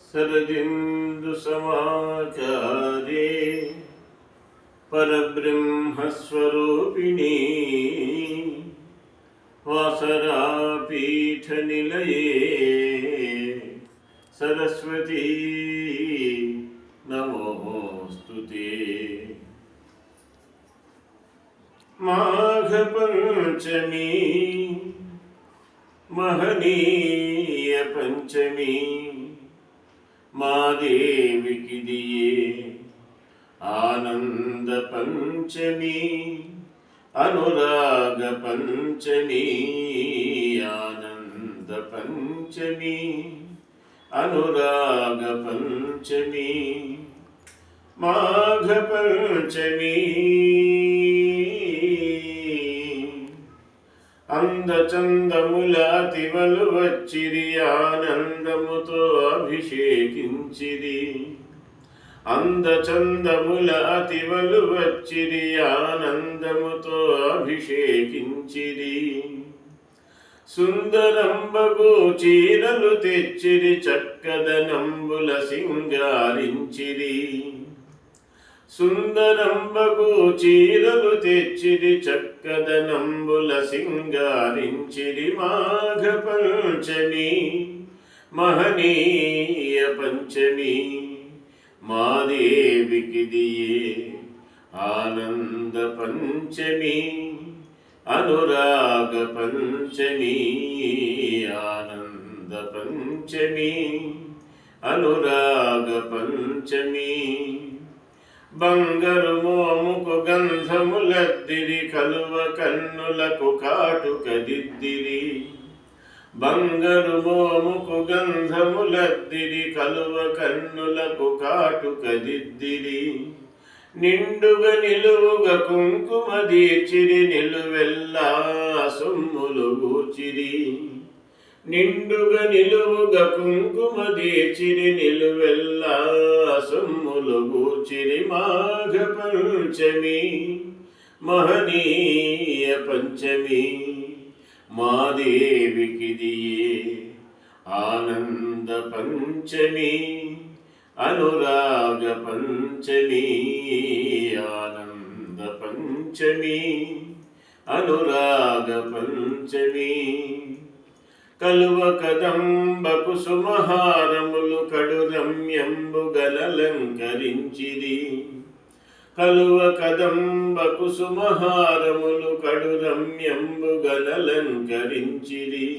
शरदिन्दु समाचारे परब्रह्मस्वरूपिणी वासरापीठनिलये सरस्वती नमोस्तुते। माघपञ्चमी महनीय पंचमी मादेविकी दिये आनंद पंचमी अनुराग पंचमी आनंद पंचमी अनुराग पंचमी माघ पंचमी అందచందములాతివలు వచ్చిరి ఆనందముతో అభిషేకించిరి అందచందములాతివలు వచ్చిరి ఆనందముతో అభిషేకించిరి సుందరంబగు చీరలు తెచ్చిరి చక్కదనంబుల సింగారించిరి సుందరంబగు చీరలు తెచ్చిరి చక్కదనంబుల సింగారించిరి మాఘ పంచమి మహనీయ పంచమి మాదేవికి దియే ఆనంద పంచమి అనురాగ పంచమి ఆనంద పంచమి అనురాగ పంచమి బంగారు మోముకు గంధములద్దిరి కలువ కన్నులకు కాటుకదిద్దిరి బంగారు మోముకు గంధములద్దిరి కలువ కన్నులకు కాటుకదిద్దిరి నిండుగా నిలువుగా కుంకుమ దీర్చిరి నిలువెల్లా సొమ్ములు గూర్చిరి నిండుగా నిలువుగా కుంకుమ దీర్చిరి నిలువెల్లా సొమ్ములు గూర్చిరి మాఘ పంచమి మహనీయ పంచమి మాదేవికి దియే ఆనంద పంచమి అనురాగ పంచమి ఆనంద పంచమి అనురాగ పంచమి కలువ కదంబ కుసుమహారములు కడు రమ్యంబుగలలంకరించిరి కలువ కదంబ కుసుమహారములు కడు రమ్యంబుగలలంకరించిరి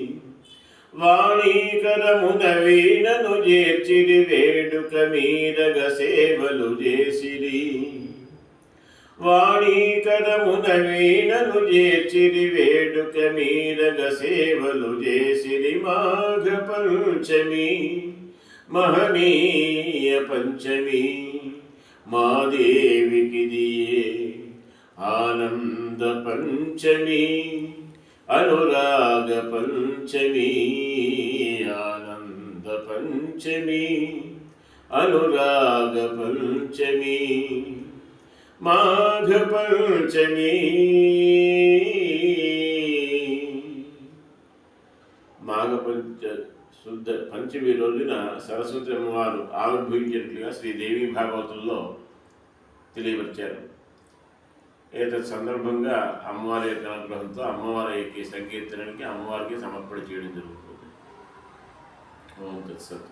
వాణీకరమున వీణను చేర్చిరి వేడుక మీరగ సేవలు చేసిరి వాణీకరమున వీణను చేర్చిరి వేడుక మీరగ సేవలు చేసిరి మాఘ పంచమి మహనీయ పంచమి మాదేవికి దియే ఆనంద పంచమి అనురాగ పంచమి ఆనంద పంచమి అనురాగ పంచమి మాఘ పంచమి మాఘ శుద్ధ పంచమి రోజున సరస్వతి అమ్మవారు ఆవిర్భవించినట్లుగా శ్రీదేవి భాగవతంలో తెలియపరిచారు. ఏతత్ సందర్భంగా అమ్మవారి యొక్క అనుగ్రహంతో అమ్మవారి యొక్క సంకీర్తనకి అమ్మవారికి సమర్పణ చేయడం జరుగుతుంది. ఓం తత్సత్.